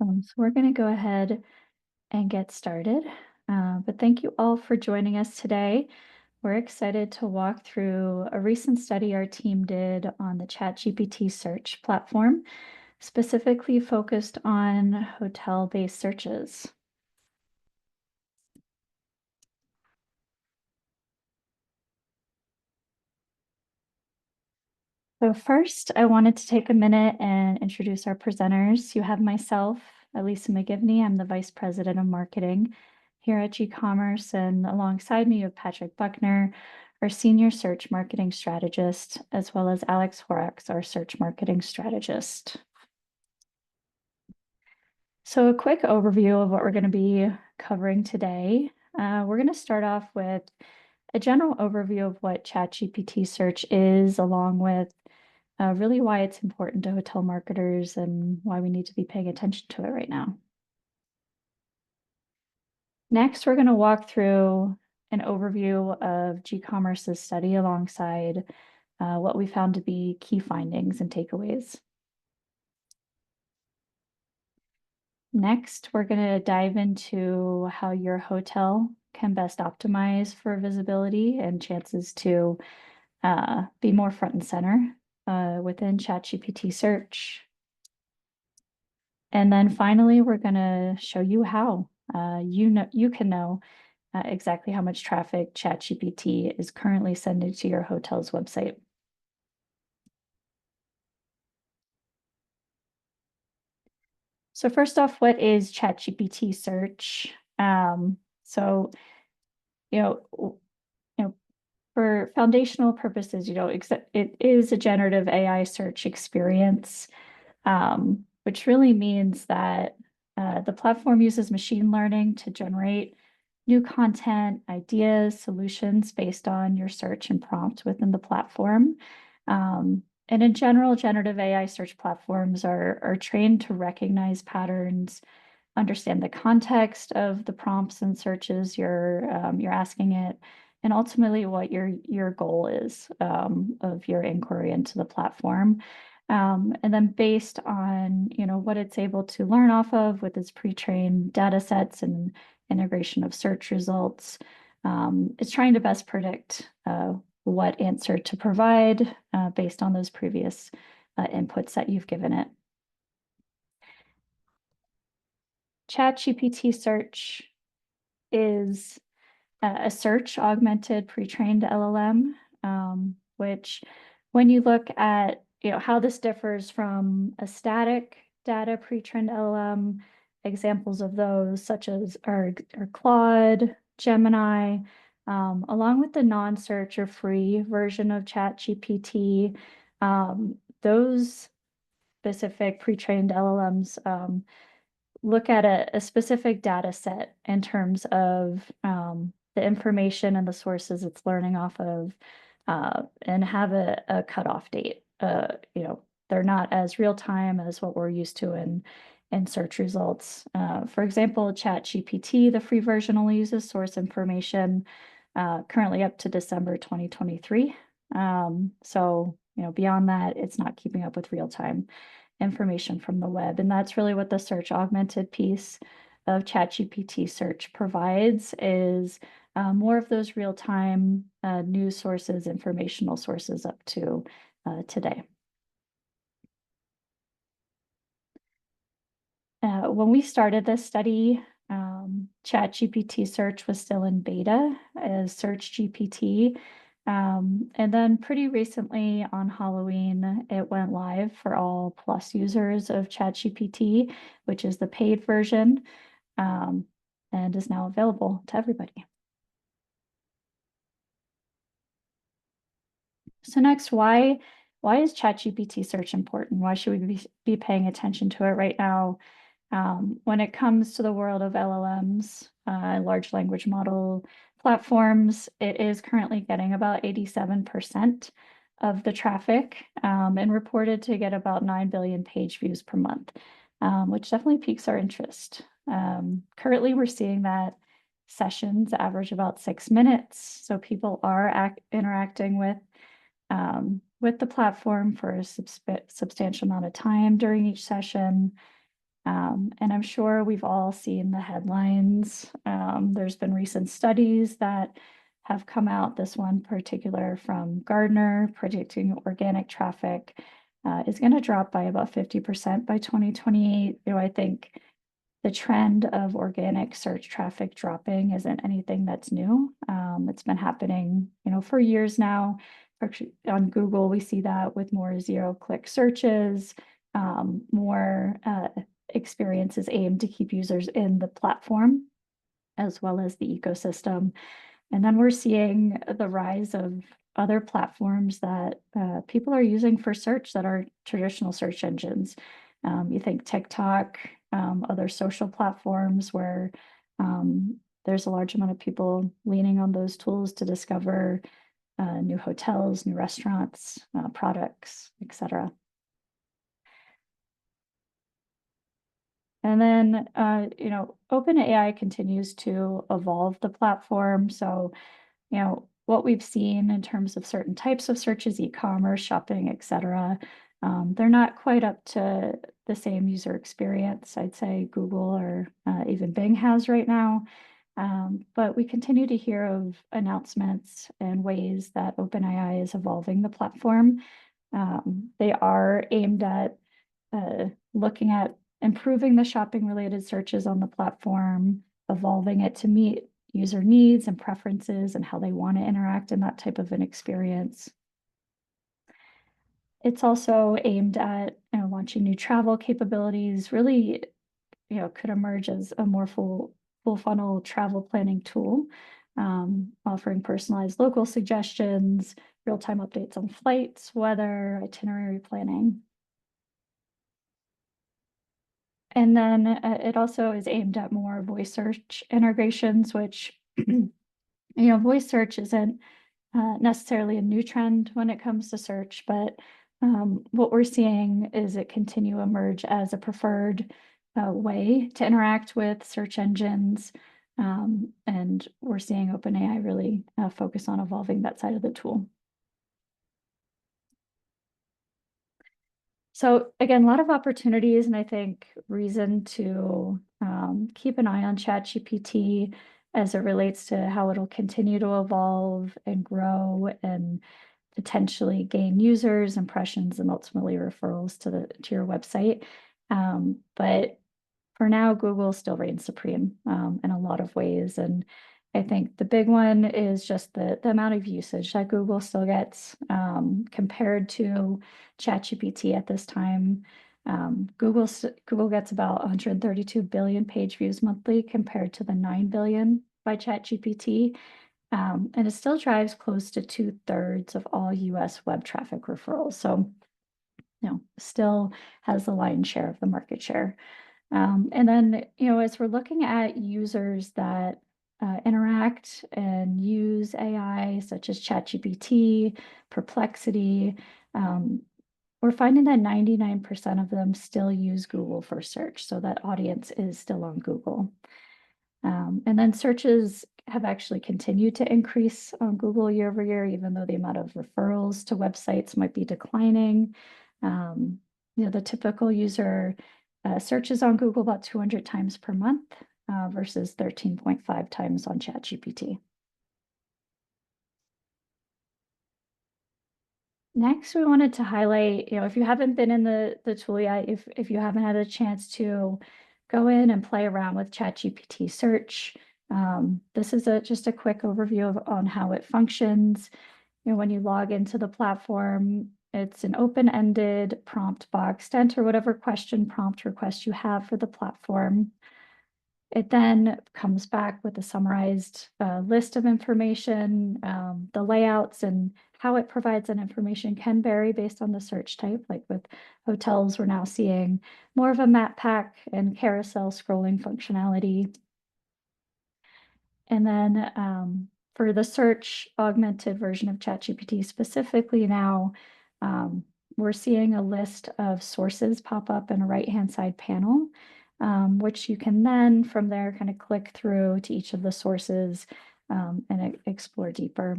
So we're going to go ahead and get started. But thank you all for joining us today. We're excited to walk through a recent study our team did on the ChatGPT Search platform, specifically focused on hotel-based searches. So first, I wanted to take a minute and introduce our presenters. You have myself, Elisa McGivney. I'm the Vice President of Marketing here at G-Commerce, and alongside me, you have Patrick Buckner, our Senior Search Marketing Strategist, as well as Alex Horax, our Search Marketing Strategist. So a quick overview of what we're going to be covering today. We're going to start off with a general overview of what ChatGPT Search is, along with really why it's important to hotel marketers and why we need to be paying attention to it right now. Next, we're going to walk through an overview of G-Commerce's study alongside what we found to be key findings and takeaways. Next, we're going to dive into how your hotel can best optimize for visibility and chances to be more front and center within ChatGPT Search. And then finally, we're going to show you how you can know exactly how much traffic ChatGPT is currently sending to your hotel's website. So first off, what is ChatGPT Search? So, for foundational purposes, it is a generative AI search experience, which really means that the platform uses machine learning to generate new content, ideas, solutions based on your search and prompt within the platform. And in general, generative AI search platforms are trained to recognize patterns, understand the context of the prompts and searches you're asking it, and ultimately what your goal is of your inquiry into the platform. And then based on what it's able to learn off of with its pre-trained data sets and integration of search results, it's trying to best predict what answer to provide based on those previous inputs that you've given it. ChatGPT Search is a search augmented pre-trained LLM, which when you look at how this differs from a static data pre-trained LLM, examples of those such as are Claude, Gemini, along with the non-search or free version of ChatGPT, those specific pre-trained LLMs look at a specific data set in terms of the information and the sources it's learning off of, and have a cutoff date. They're not as real time as what we're used to in search results. For example, ChatGPT, the free version, only uses source information currently up to December 2023. So beyond that, it's not keeping up with real time information from the web. And that's really what the search augmented piece of ChatGPT Search provides, is more of those real-time news sources, informational sources up to today. When we started this study, ChatGPT Search was still in beta as SearchGPT. And then pretty recently on Halloween, it went live for all Plus users of ChatGPT, which is the paid version, and is now available to everybody. So next, why is ChatGPT Search important? Why should we be paying attention to it right now? When it comes to the world of LLMs, large language model platforms, it is currently getting about 87% of the traffic, and reported to get about 9 billion page views per month, which definitely piques our interest. Currently, we're seeing that sessions average about 6 minutes, so people are interacting with the platform for a substantial amount of time during each session. And I'm sure we've all seen the headlines. There's been recent studies that have come out, this one particular from Gardner, predicting organic traffic is going to drop by about 50% by 2028. I think the trend of organic search traffic dropping isn't anything that's new. It's been happening, for years now. On Google, we see that with more zero-click searches, more experiences aimed to keep users in the platform as well as the ecosystem. And then we're seeing the rise of other platforms that people are using for search that are traditional search engines. You think TikTok, other social platforms where there's a large amount of people leaning on those tools to discover new hotels, new restaurants, products, etc. And then, OpenAI continues to evolve the platform. So, what we've seen in terms of certain types of searches, e-commerce, shopping, etc., they're not quite up to the same user experience I'd say Google or even Bing has right now. But we continue to hear of announcements and ways that OpenAI is evolving the platform. They are aimed at looking at improving the shopping related searches on the platform, evolving it to meet user needs and preferences and how they want to interact in that type of an experience. It's also aimed at launching new travel capabilities, really, could emerge as a more full funnel travel planning tool, offering personalized local suggestions, real-time updates on flights, weather, itinerary planning. And then it also is aimed at more voice search integrations, which, voice search isn't necessarily a new trend when it comes to search, but what we're seeing is it continue to emerge as a preferred way to interact with search engines. And we're seeing OpenAI really focus on evolving that side of the tool. So again, a lot of opportunities, and I think reason to keep an eye on ChatGPT as it relates to how it'll continue to evolve and grow and potentially gain users, impressions, and ultimately referrals to your website. But for now, Google still reigns supreme in a lot of ways. And I think the big one is just the amount of usage that Google still gets compared to ChatGPT at this time. Google gets about 132 billion page views monthly compared to the 9 billion by ChatGPT. And it still drives close to 2/3 of all US web traffic referrals. So, still has the lion's share of the market share. And then, as we're looking at users that interact and use AI, such as ChatGPT, Perplexity, we're finding that 99% of them still use Google for search. So that audience is still on Google. And then searches have actually continued to increase on Google year over year, even though the amount of referrals to websites might be declining. The typical user searches on Google about 200 times per month versus 13.5 times on ChatGPT. Next, we wanted to highlight, if you haven't been in the tool yet, if you haven't had a chance to go in and play around with ChatGPT Search, this is just a quick overview on how it functions. When you log into the platform, it's an open-ended prompt box to enter whatever question prompt request you have for the platform. It then comes back with a summarized list of information. The layouts and how it provides that information can vary based on the search type. Like with hotels, we're now seeing more of a map pack and carousel scrolling functionality. And then for the search augmented version of ChatGPT specifically now, we're seeing a list of sources pop up in a right-hand side panel, which you can then from there kind of click through to each of the sources and explore deeper.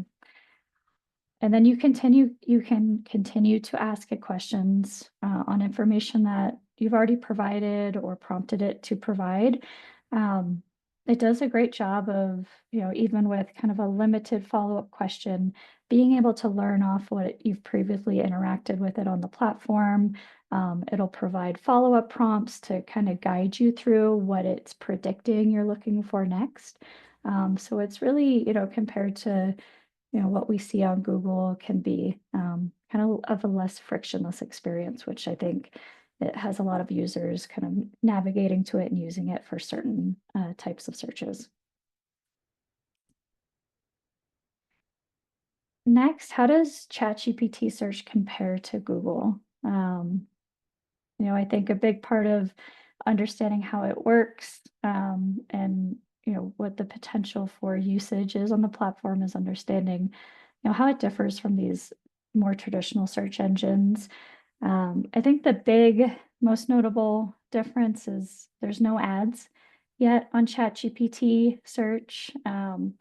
And then you can continue to ask it questions on information that you've already provided or prompted it to provide. Um, it does a great job of, even with kind of a limited follow-up question, being able to learn off what you've previously interacted with it on the platform. It'll provide follow-up prompts to kind of guide you through what it's predicting you're looking for next. So it's really, compared to, what we see on Google can be kind of a less frictionless experience, which I think it has a lot of users kind of navigating to it and using it for certain types of searches. Next, how does ChatGPT Search compare to Google? I think a big part of understanding how it works, and what the potential for usage is on the platform is understanding, how it differs from these more traditional search engines. I think the big, most notable difference is there's no ads yet on ChatGPT Search. On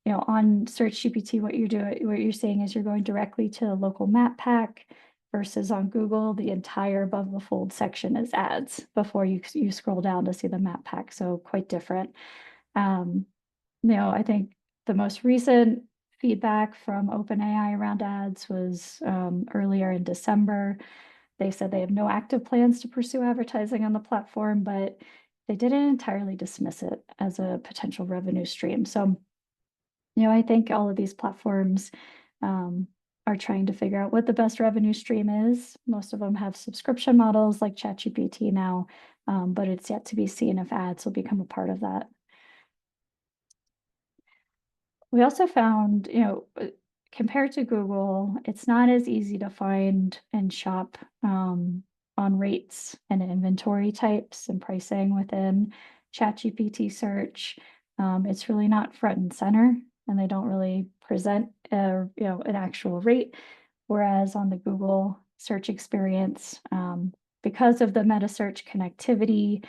SearchGPT, what you're saying is you're going directly to a local map pack versus on Google, the entire above the fold section is ads before you scroll down to see the map pack. So quite different. Um, I think the most recent feedback from OpenAI around ads was earlier in December. They said they have no active plans to pursue advertising on the platform, but they didn't entirely dismiss it as a potential revenue stream. So I think all of these platforms are trying to figure out what the best revenue stream is. Most of them have subscription models like ChatGPT now, but it's yet to be seen if ads will become a part of that. We also found, compared to Google, it's not as easy to find and shop on rates and inventory types and pricing within ChatGPT Search. It's really not front and center, and they don't really present an actual rate. Whereas on the Google search experience, because of the meta search connectivity,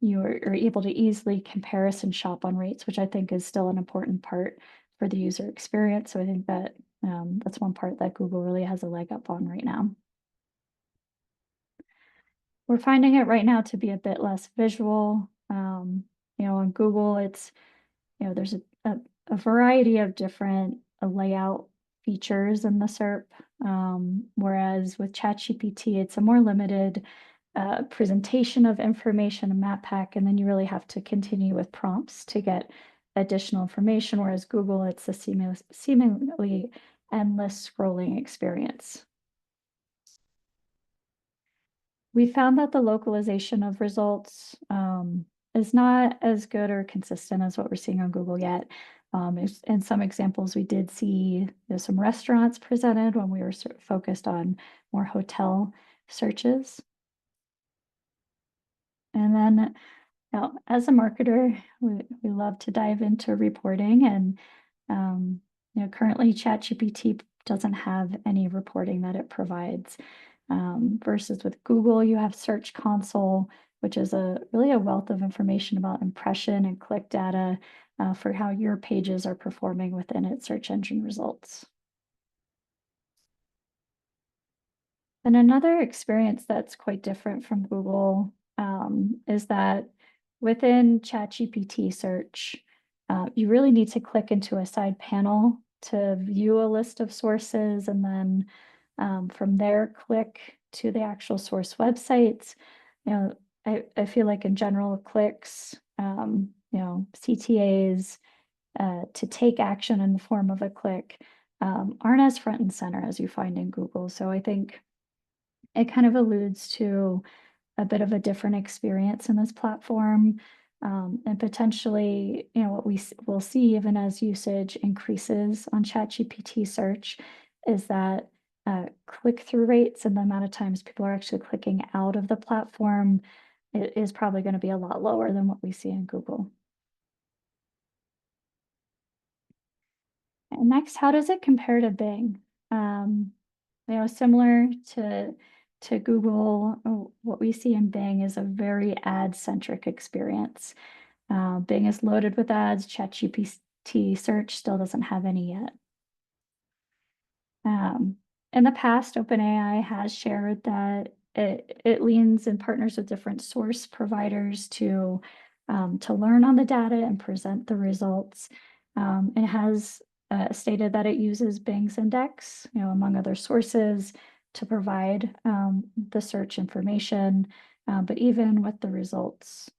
you are able to easily comparison shop on rates, which I think is still an important part for the user experience. So I think that that's one part that Google really has a leg up on right now. We're finding it right now to be a bit less visual. On Google, there's a variety of different layout features in the SERP, whereas with ChatGPT, it's a more limited presentation of information, a map pack, and then you really have to continue with prompts to get additional information, whereas Google, it's a seemingly endless scrolling experience. We found that the localization of results is not as good or consistent as what we're seeing on Google yet. In some examples, we did see some restaurants presented when we were focused on more hotel searches. And then as a marketer, we love to dive into reporting, and currently ChatGPT doesn't have any reporting that it provides. Versus with Google, you have Search Console, which is really a wealth of information about impression and click data for how your pages are performing within its search engine results. And another experience that's quite different from Google is that within ChatGPT Search, you really need to click into a side panel to view a list of sources, and then from there, click to the actual source websites. I feel like in general, clicks, CTAs to take action in the form of a click aren't as front and center as you find in Google. So I think it kind of alludes to a bit of a different experience in this platform. And potentially, what we will see even as usage increases on ChatGPT Search is that click-through rates and the amount of times people are actually clicking out of the platform is probably going to be a lot lower than what we see in Google. And next, how does it compare to Bing? Similar to Google, what we see in Bing is a very ad-centric experience. Bing is loaded with ads. ChatGPT Search still doesn't have any yet. In the past, OpenAI has shared that it leans and partners with different source providers to learn on the data and present the results. It has stated that it uses Bing's index, among other sources, to provide the search information. But even with the results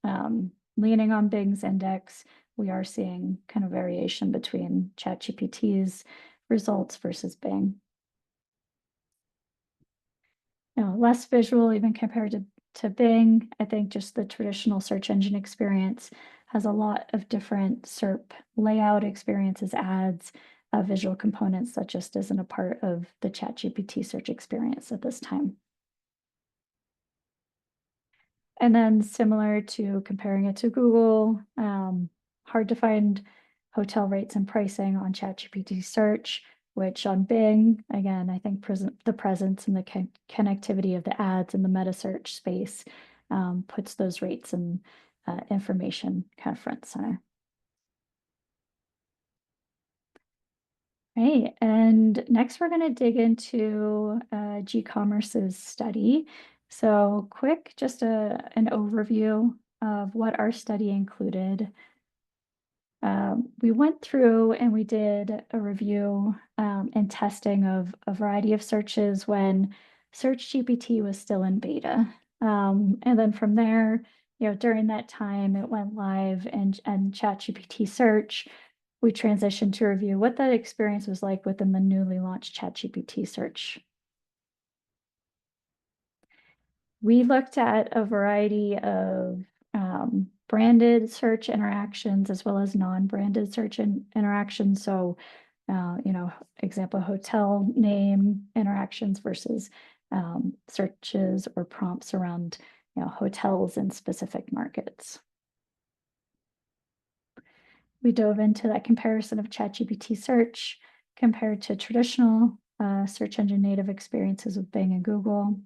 leaning on Bing's index, we are seeing kind of variation between ChatGPT's results versus Bing. Less visual even compared to Bing. I think just the traditional search engine experience has a lot of different SERP layout experiences, ads, visual components that just isn't a part of the ChatGPT search experience at this time. And then similar to comparing it to Google, hard to find hotel rates and pricing on ChatGPT Search, which on Bing, again, I think the presence and the connectivity of the ads in the meta search space puts those rates and information kind of front and center. Right, and next we're going to dig into G-commerce's study. So quick, just an overview of what our study included. We went through and we did a review and testing of a variety of searches when SearchGPT was still in beta. And then from there, during that time, it went live and ChatGPT Search, we transitioned to review what that experience was like within the newly launched ChatGPT Search. We looked at a variety of branded search interactions as well as non-branded search interactions. So, example, hotel name interactions versus searches or prompts around, hotels in specific markets. We dove into that comparison of ChatGPT Search compared to traditional search engine native experiences with Bing and Google.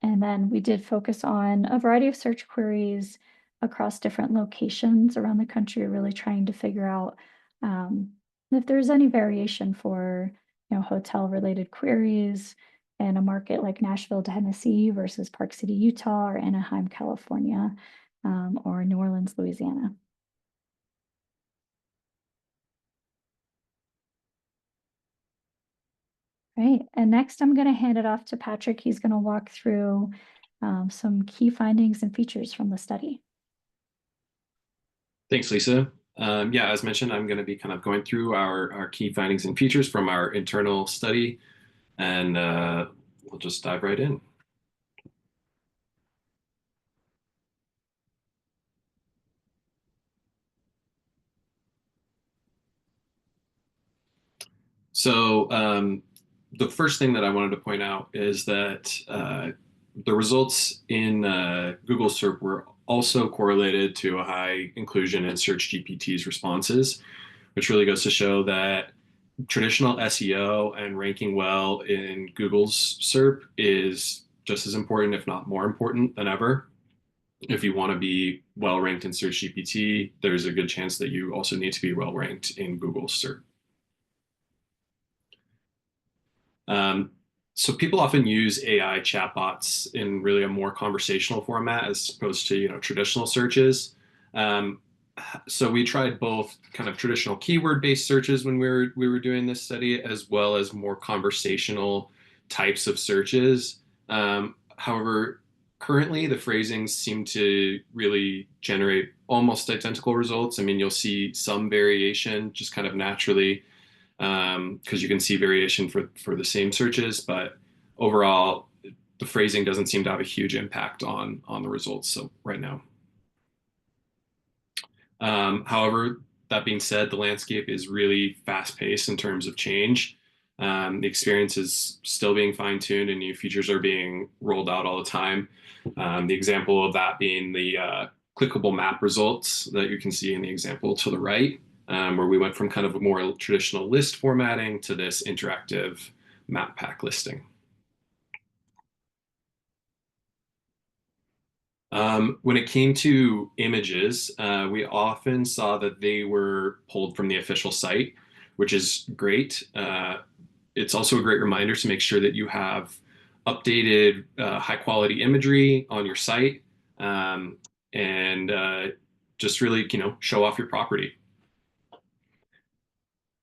And then we did focus on a variety of search queries across different locations around the country, really trying to figure out if there's any variation for, hotel-related queries in a market like Nashville, Tennessee versus Park City, Utah, or Anaheim, California, or New Orleans, Louisiana. Right, and next I'm going to hand it off to Patrick. He's going to walk through some key findings and features from the study. Thanks, Lisa. Yeah, as mentioned, I'm going to be kind of going through our key findings and features from our internal study, and we'll just dive right in. So the first thing that I wanted to point out is that the results in Google SERP were also correlated to a high inclusion in SearchGPT's responses, which really goes to show that traditional SEO and ranking well in Google's SERP is just as important, if not more important than ever. If you want to be well ranked in SearchGPT, there's a good chance that you also need to be well ranked in Google's SERP. So people often use AI chatbots in really a more conversational format as opposed to traditional searches. So we tried both kind of traditional keyword-based searches when we were doing this study, as well as more conversational types of searches. However, currently the phrasings seem to really generate almost identical results. I mean, you'll see some variation just kind of naturally, because you can see variation for the same searches, but overall, the phrasing doesn't seem to have a huge impact on the results. So right now. However, that being said, the landscape is really fast-paced in terms of change. The experience is still being fine-tuned and new features are being rolled out all the time. The example of that being the clickable map results that you can see in the example to the right, where we went from kind of a more traditional list formatting to this interactive map pack listing. When it came to images, we often saw that they were pulled from the official site, which is great. It's also a great reminder to make sure that you have updated high quality imagery on your site, um, and just really, show off your property.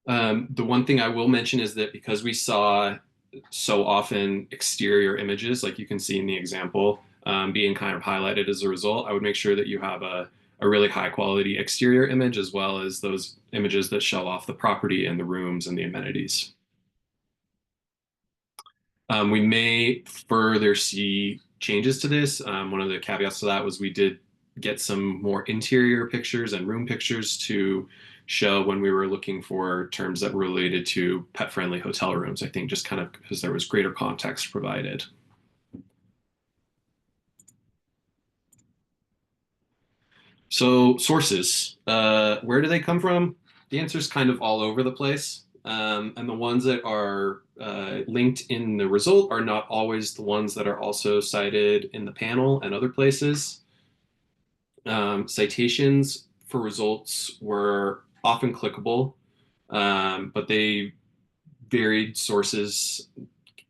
The one thing I will mention is that because we saw so often exterior images, like you can see in the example, being kind of highlighted as a result, I would make sure that you have a really high quality exterior image as well as those images that show off the property and the rooms and the amenities. We may further see changes to this. One of the caveats to that was we did get some more interior pictures and room pictures to show when we were looking for terms that were related to pet-friendly hotel rooms, I think just kind of because there was greater context provided. So sources, where do they come from? The answer is kind of all over the place. And the ones that are linked in the result are not always the ones that are also cited in the panel and other places. Citations for results were often clickable, but they varied sources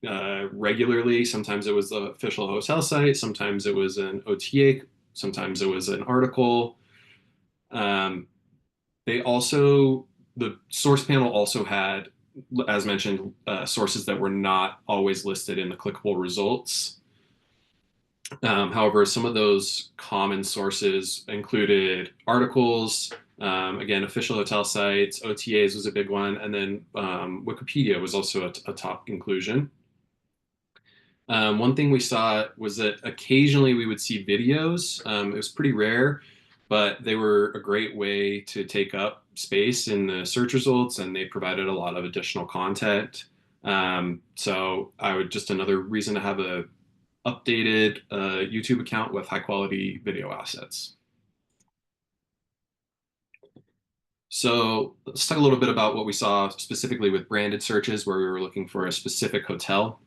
regularly. Sometimes it was the official hotel site, sometimes it was an OTA, sometimes it was an article. Um, they also, the source panel also had, as mentioned, sources that were not always listed in the clickable results. However, some of those common sources included articles, again, official hotel sites, OTAs was a big one, and then Wikipedia was also a top inclusion. One thing we saw was that occasionally we would see videos. It was pretty rare, but they were a great way to take up space in the search results, and they provided a lot of additional content. So I would just another reason to have a updated YouTube account with high quality video assets. So let's talk a little bit about what we saw specifically with branded searches where we were looking for a specific hotel.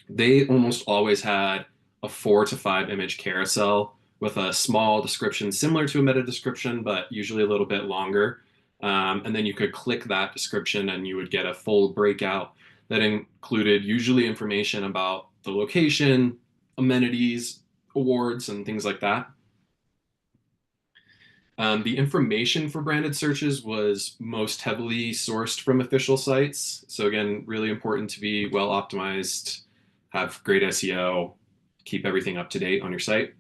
They almost always had a 4 to 5 image carousel with a small description similar to a meta description, but usually a little bit longer. And then you could click that description and you would get a full breakout that included usually information about the location, amenities, awards, and things like that. The information for branded searches was most heavily sourced from official sites. So again, really important to be well optimized, have great SEO, keep everything up to date on your site.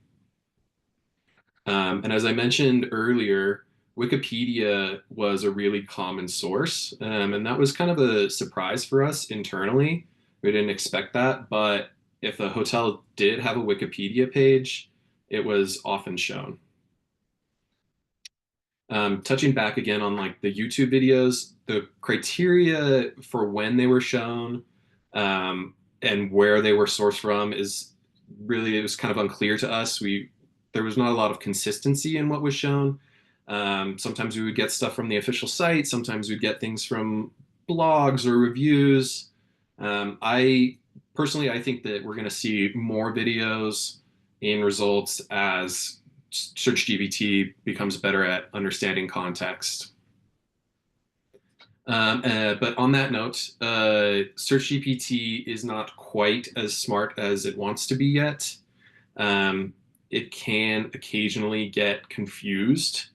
And as I mentioned earlier, Wikipedia was a really common source, and that was kind of a surprise for us internally. We didn't expect that, but if a hotel did have a Wikipedia page, it was often shown. Touching back again on like the YouTube videos, the criteria for when they were shown and where they were sourced from is really, it was kind of unclear to us. There was not a lot of consistency in what was shown. Sometimes we would get stuff from the official site. Sometimes we'd get things from blogs or reviews. I personally, I think that we're going to see more videos in results as SearchGPT becomes better at understanding context. But on that note, SearchGPT is not quite as smart as it wants to be yet. It can occasionally get confused.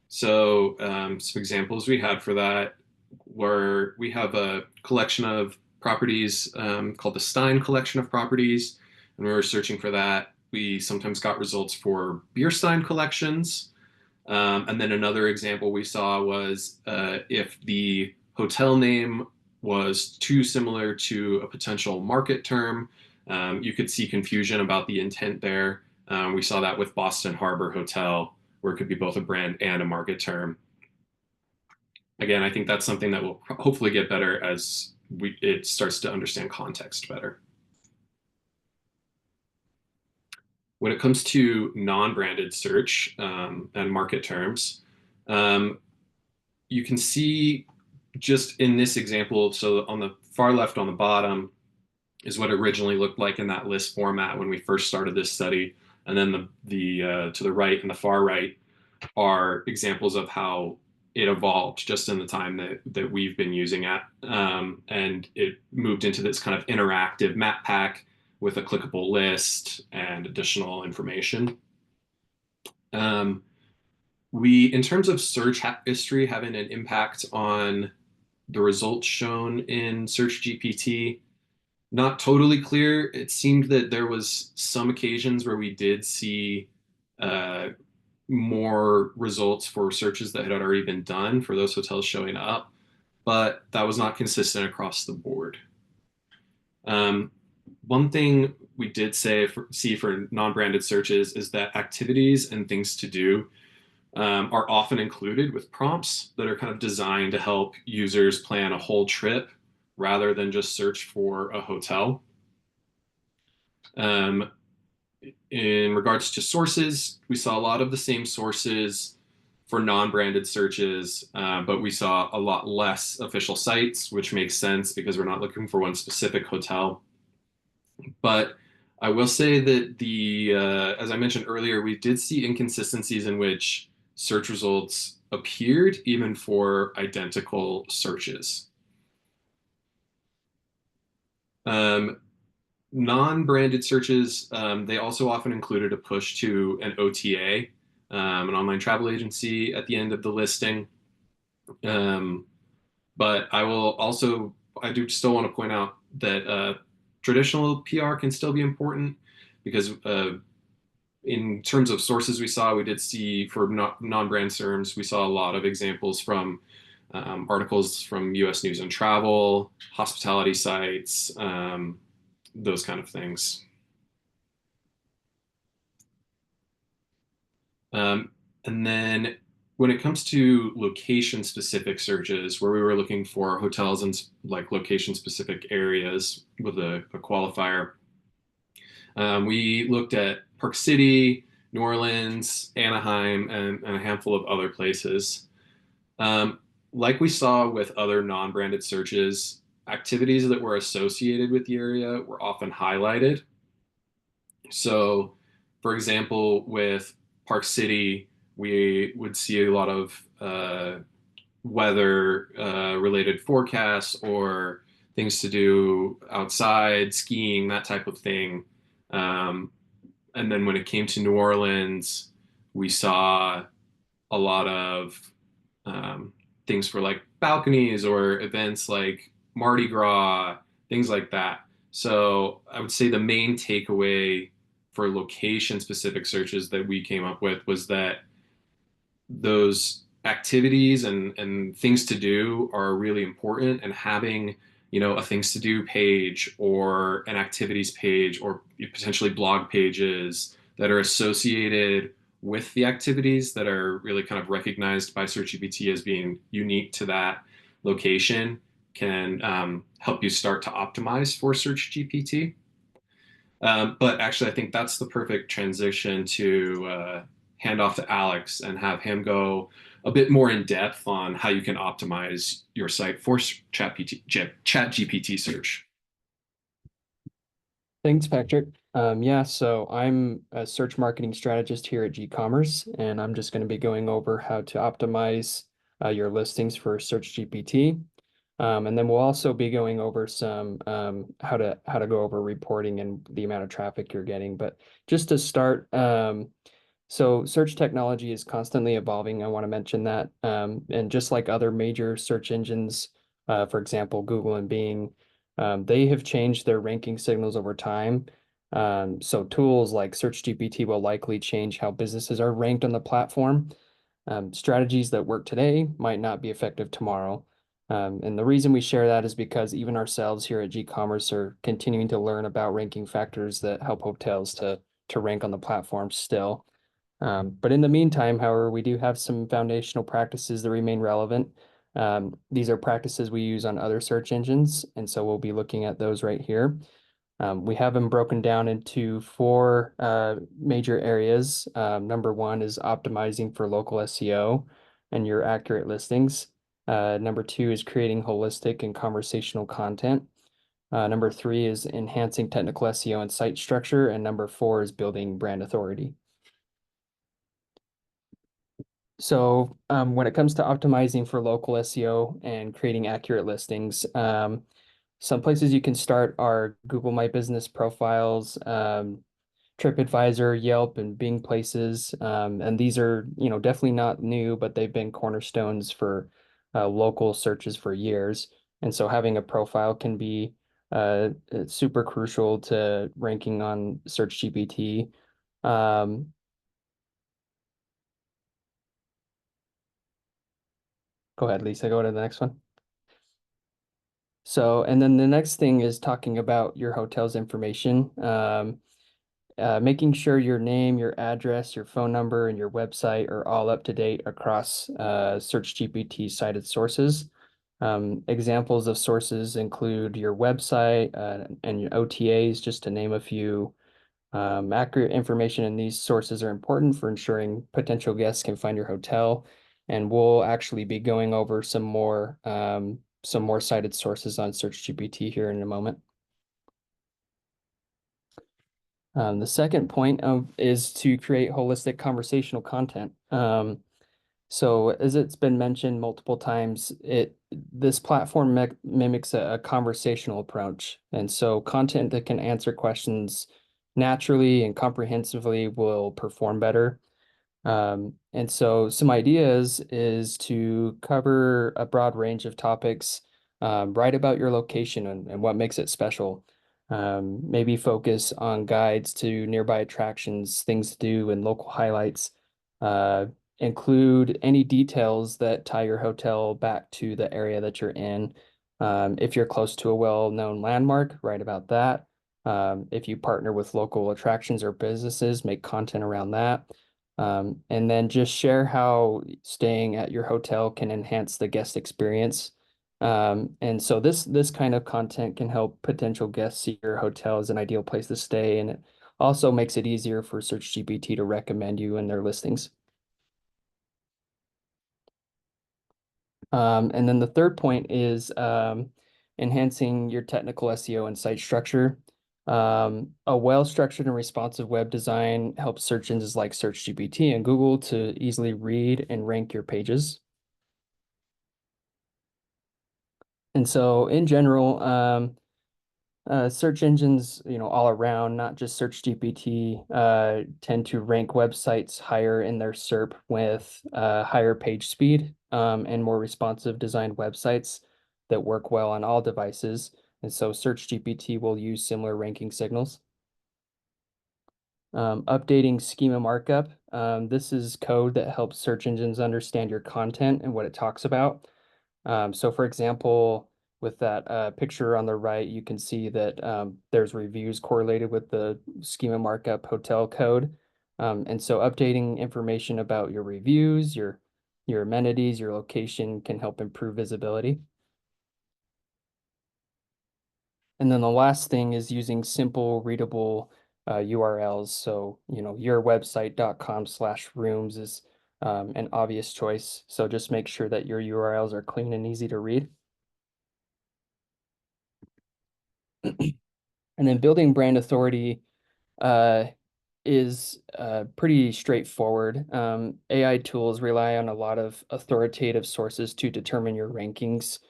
So some examples we had for that were we have a collection of properties called the Stein collection of properties, and we were searching for that. We sometimes got results for beer Stein collections. And then another example we saw was if the hotel name was too similar to a potential market term, you could see confusion about the intent there. We saw that with Boston Harbor Hotel, where it could be both a brand and a market term. Again, I think that's something that will hopefully get better as it starts to understand context better. When it comes to non-branded search and market terms, you can see just in this example, so on the far left on the bottom is what it originally looked like in that list format when we first started this study. And then to the right and the far right are examples of how it evolved just in the time that we've been using it. And it moved into this kind of interactive map pack with a clickable list and additional information. Um, in terms of search history having an impact on the results shown in SearchGPT, not totally clear. It seemed that there was some occasions where we did see uh, more results for searches that had already been done for those hotels showing up, but that was not consistent across the board. Um, One thing we did see for non-branded searches is that activities and things to do are often included with prompts that are kind of designed to help users plan a whole trip rather than just search for a hotel. Um, in regards to sources, we saw a lot of the same sources for non-branded searches, but we saw a lot less official sites, which makes sense because we're not looking for one specific hotel. But I will say that as I mentioned earlier, we did see inconsistencies in which search results appeared even for identical searches. Um, Non-branded searches, they also often included a push to an OTA, an online travel agency at the end of the listing. Um, but I do still want to point out that traditional PR can still be important because in terms of sources we did see for non-brand terms, we saw a lot of examples from articles from US News and Travel, hospitality sites, those kind of things. Um, and then when it comes to location specific searches, where we were looking for hotels in like location specific areas with a qualifier, we looked at Park City, New Orleans, Anaheim, and a handful of other places. Um, like we saw with other non-branded searches, activities that were associated with the area were often highlighted. So, for example, with Park City, we would see a lot of weather related forecasts or things to do outside, skiing, that type of thing. Um, and then when it came to New Orleans, we saw a lot of um, things for like balconies or events like Mardi Gras, things like that. So I would say the main takeaway for location specific searches that we came up with was that those activities and things to do are really important, and having a things to do page or an activities page or potentially blog pages that are associated with the activities that are really kind of recognized by SearchGPT as being unique to that location can help you start to optimize for SearchGPT. But actually, I think that's the perfect transition to hand off to Alex and have him go a bit more in depth on how you can optimize your site for ChatGPT search. Thanks, Patrick. Yeah, so I'm a search marketing strategist here at gCommerce, and I'm just going to be going over how to optimize your listings for SearchGPT. And then we'll also be going over some how to go over reporting and the amount of traffic you're getting. But just to start, so search technology is constantly evolving. I want to mention that. And just like other major search engines, for example, Google and Bing, they have changed their ranking signals over time. So tools like SearchGPT will likely change how businesses are ranked on the platform. Strategies that work today might not be effective tomorrow. And the reason we share that is because even ourselves here at gCommerce are continuing to learn about ranking factors that help hotels to rank on the platform still. But in the meantime, however, we do have some foundational practices that remain relevant. These are practices we use on other search engines, and so we'll be looking at those right here. We have them broken down into four major areas. Number one is optimizing for local SEO and your accurate listings. Number two is creating holistic and conversational content. Number three is enhancing technical SEO and site structure. And number four is building brand authority. So when it comes to optimizing for local SEO and creating accurate listings, some places you can start are Google My Business profiles, TripAdvisor, Yelp, and Bing places. And these are, definitely not new, but they've been cornerstones for local searches for years. And so having a profile can be super crucial to ranking on SearchGPT. Um, Go ahead, Lisa, go to the next one. So, and then the next thing is talking about your hotel's information. Making sure your name, your address, your phone number, and your website are all up to date across SearchGPT cited sources. Examples of sources include your website and your OTAs, just to name a few. Accurate information in these sources are important for ensuring potential guests can find your hotel. And we'll actually be going over some more cited sources on SearchGPT here in a moment. The second point is to create holistic conversational content. So as it's been mentioned multiple times, this platform mimics a conversational approach. And so content that can answer questions naturally and comprehensively will perform better. And so some ideas is to cover a broad range of topics, write about your location and what makes it special. Maybe focus on guides to nearby attractions, things to do, and local highlights. Include any details that tie your hotel back to the area that you're in. If you're close to a well-known landmark, write about that. If you partner with local attractions or businesses, make content around that. And then just share how staying at your hotel can enhance the guest experience. And so this kind of content can help potential guests see your hotel as an ideal place to stay, and it also makes it easier for SearchGPT to recommend you in their listings. And then the third point is enhancing your technical SEO and site structure. A well-structured and responsive web design helps search engines like SearchGPT and Google to easily read and rank your pages. And so in general, search engines, all around, not just SearchGPT, tend to rank websites higher in their SERP with higher page speed and more responsive designed websites that work well on all devices. And so SearchGPT will use similar ranking signals. Updating schema markup. This is code that helps search engines understand your content and what it talks about. So for example, with that picture on the right, you can see that there's reviews correlated with the schema markup hotel code. And so updating information about your reviews, your amenities, your location can help improve visibility. And then the last thing is using simple, readable URLs. So, yourwebsite.com/rooms is an obvious choice. So just make sure that your URLs are clean and easy to read. And then building brand authority is pretty straightforward. AI tools rely on a lot of authoritative sources to determine your rankings.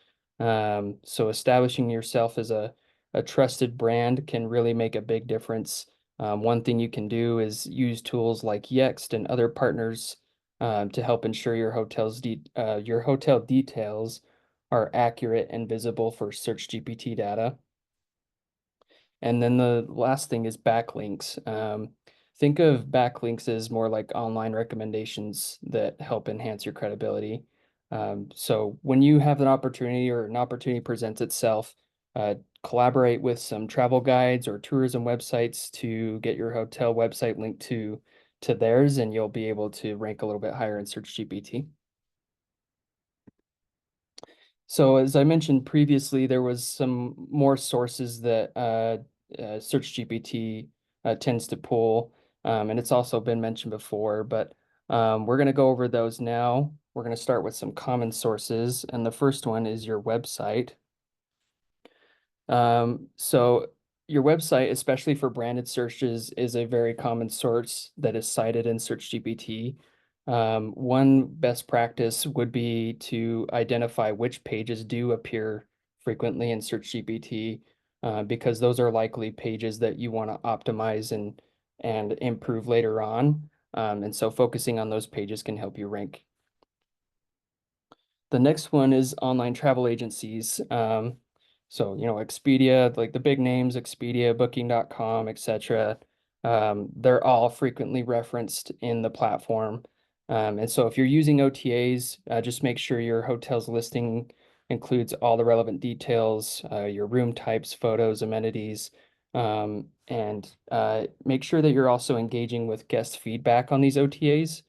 So establishing yourself as a trusted brand can really make a big difference. One thing you can do is use tools like Yext and other partners to help ensure your hotel details are accurate and visible for SearchGPT data. And then the last thing is backlinks. Think of backlinks as more like online recommendations that help enhance your credibility. So when you have an opportunity or an opportunity presents itself, collaborate with some travel guides or tourism websites to get your hotel website linked to theirs, and you'll be able to rank a little bit higher in SearchGPT. So as I mentioned previously, there was some more sources that SearchGPT tends to pull, and it's also been mentioned before, but we're going to go over those now. We're going to start with some common sources, and the first one is your website. So your website, especially for branded searches, is a very common source that is cited in SearchGPT. One best practice would be to identify which pages do appear frequently in SearchGPT, because those are likely pages that you want to optimize and improve later on. And so focusing on those pages can help you rank. The next one is online travel agencies. So, Expedia, like the big names, Expedia, Booking.com, etc. They're all frequently referenced in the platform. And so if you're using OTAs, just make sure your hotel's listing includes all the relevant details, your room types, photos, amenities, and make sure that you're also engaging with guest feedback on these OTAs,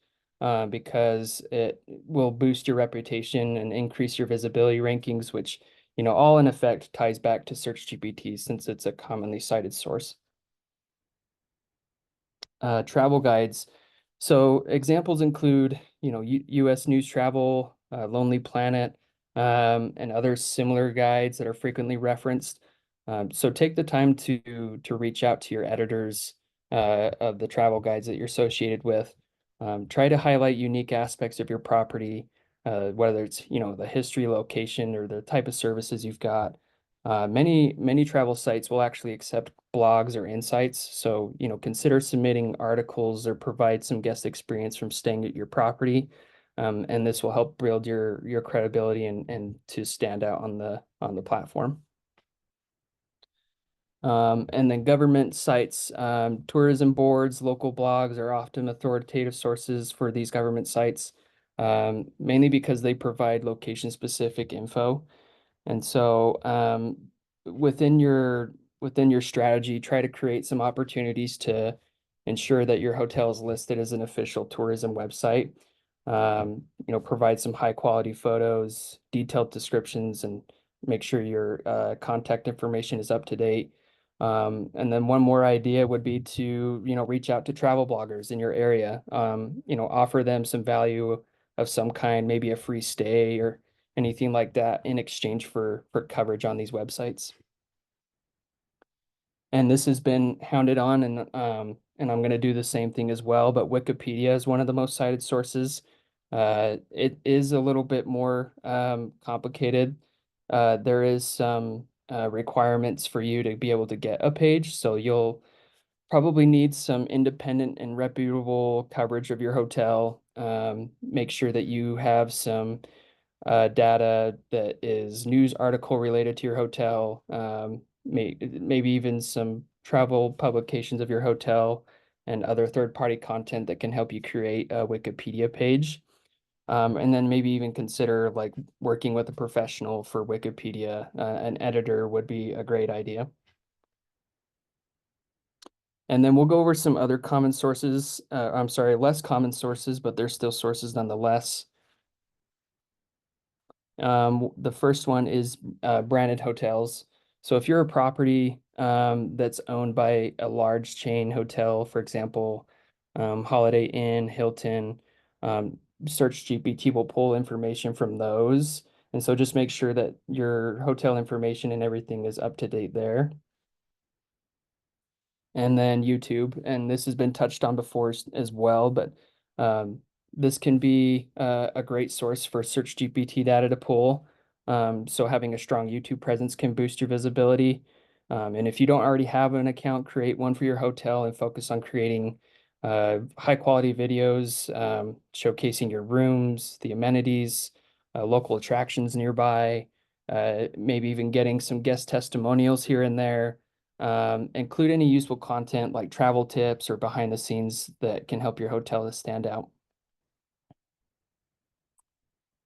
because it will boost your reputation and increase your visibility rankings, which, all in effect ties back to SearchGPT since it's a commonly cited source. Travel guides. So examples include, US News Travel, Lonely Planet, and other similar guides that are frequently referenced. So take the time to reach out to your editors of the travel guides that you're associated with. Try to highlight unique aspects of your property, whether it's, the history, location, or the type of services you've got. Many travel sites will actually accept blogs or insights. So, consider submitting articles or provide some guest experience from staying at your property. And this will help build your credibility and to stand out on the platform. And then government sites, tourism boards, local blogs are often authoritative sources for these government sites, mainly because they provide location-specific info. And so within your strategy, try to create some opportunities to ensure that your hotel is listed as an official tourism website. Provide some high quality photos, detailed descriptions, and make sure your contact information is up to date. And then one more idea would be to, reach out to travel bloggers in your area. Offer them some value of some kind, maybe a free stay or anything like that in exchange for coverage on these websites. And this has been hounded on, and I'm going to do the same thing as well, but Wikipedia is one of the most cited sources. It is a little bit more complicated. There is some requirements for you to be able to get a page, so you'll probably need some independent and reputable coverage of your hotel. Make sure that you have some data that is news article related to your hotel, maybe even some travel publications of your hotel and other third-party content that can help you create a Wikipedia page. And then maybe even consider like working with a professional for Wikipedia. An editor would be a great idea. And then we'll go over some other common sources. I'm sorry, less common sources, but they're still sources nonetheless. The first one is branded hotels. So if you're a property that's owned by a large chain hotel, for example, Holiday Inn, Hilton, SearchGPT will pull information from those. And so just make sure that your hotel information and everything is up to date there. And then YouTube, and this has been touched on before as well, but this can be a great source for SearchGPT data to pull. So having a strong YouTube presence can boost your visibility. And if you don't already have an account, create one for your hotel and focus on creating high quality videos, showcasing your rooms, the amenities, local attractions nearby, maybe even getting some guest testimonials here and there. Include any useful content like travel tips or behind the scenes that can help your hotel to stand out.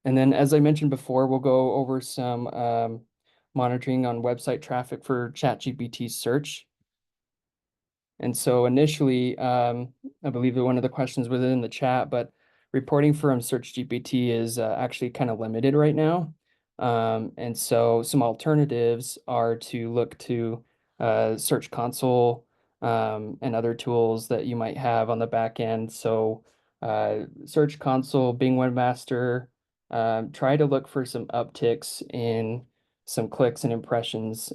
And then, as I mentioned before, we'll go over some monitoring on website traffic for ChatGPT Search. And so initially, I believe that one of the questions was in the chat, but reporting from SearchGPT is actually kind of limited right now. And so some alternatives are to look to Search Console and other tools that you might have on the back end. So Search Console, Bing Webmaster, try to look for some upticks in some clicks and impressions.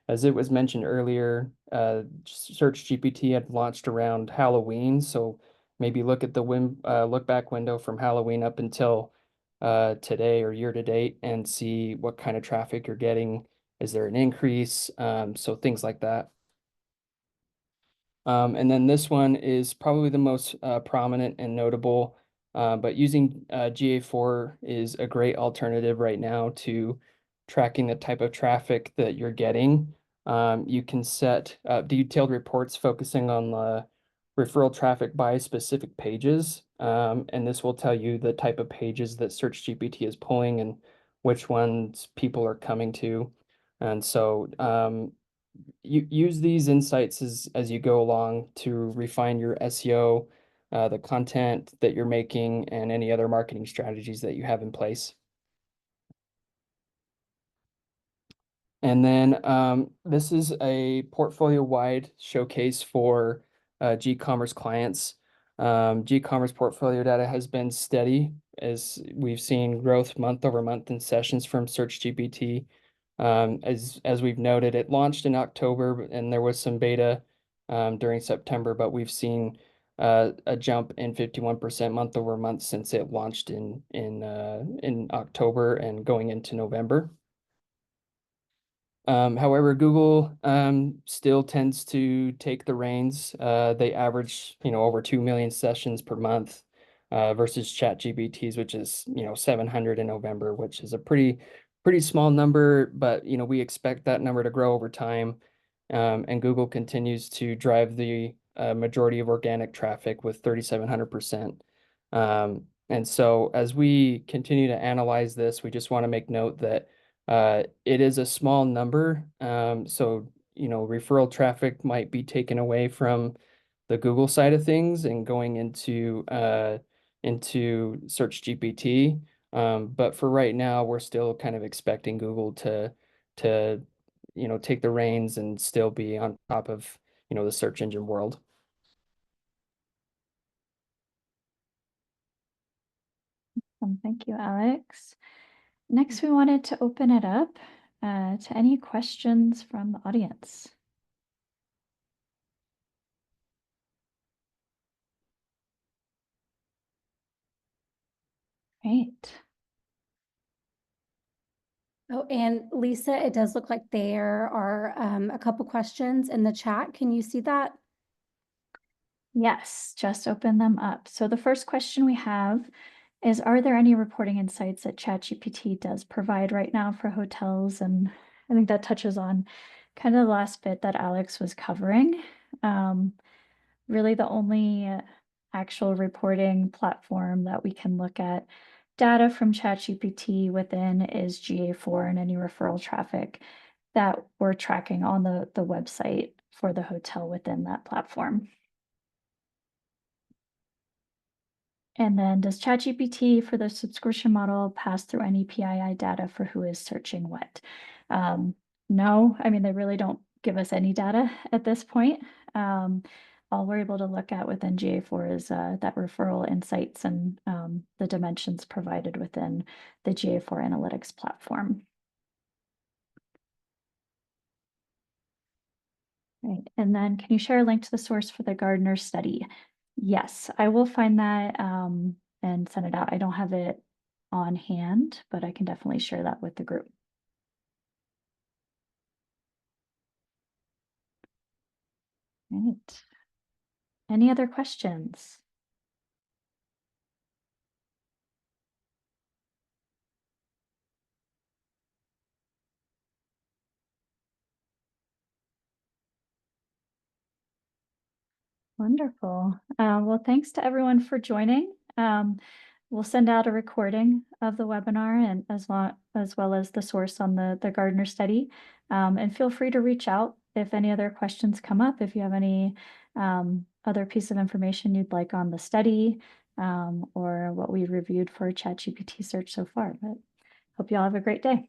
As it was mentioned earlier, SearchGPT had launched around Halloween, so maybe look at the look back window from Halloween up until today or year to date and see what kind of traffic you're getting. Is there an increase? So things like that. And then this one is probably the most prominent and notable, but using GA4 is a great alternative right now to tracking the type of traffic that you're getting. You can set detailed reports focusing on the referral traffic by specific pages, and this will tell you the type of pages that SearchGPT is pulling and which ones people are coming to. And so you use these insights as you go along to refine your SEO, the content that you're making, and any other marketing strategies that you have in place. And then this is a portfolio-wide showcase for G-commerce clients. G-commerce portfolio data has been steady as we've seen growth month over month in sessions from SearchGPT. As we've noted, it launched in October and there was some beta during September, but we've seen a jump in 51% month over month since it launched in October and going into November. However, Google still tends to take the reins. They average, over 2 million sessions per month versus ChatGPT's, which is, 700 in November, which is a pretty small number, but, we expect that number to grow over time. And Google continues to drive the majority of organic traffic with 3,700%. And so as we continue to analyze this, we just want to make note that it is a small number, so referral traffic might be taken away from the Google side of things and going into SearchGPT. But for right now, we're still kind of expecting Google to take the reins and still be on top of the search engine world. Thank you, Alex. Next, we wanted to open it up to any questions from the audience. Great. Oh, and Lisa, it does look like there are a couple questions in the chat. Can you see that? Yes, just open them up. So the first question we have is, are there any reporting insights that ChatGPT does provide right now for hotels? And I think that touches on kind of the last bit that Alex was covering. Really the only actual reporting platform that we can look at data from ChatGPT within is GA4 and any referral traffic that we're tracking on the website for the hotel within that platform. And then does ChatGPT for the subscription model pass through any PII data for who is searching what? No, I mean, they really don't give us any data at this point. All we're able to look at within GA4 is that referral insights and the dimensions provided within the GA4 analytics platform. Right, and then can you share a link to the source for the Gardner study? Yes, I will find that and send it out. I don't have it on hand, but I can definitely share that with the group. Right. Any other questions? Wonderful. Well, thanks to everyone for joining. We'll send out a recording of the webinar and as well as the source on the Gardner study. And feel free to reach out if any other questions come up, if you have any other piece of information you'd like on the study or what we reviewed for ChatGPT Search so far. But hope you all have a great day.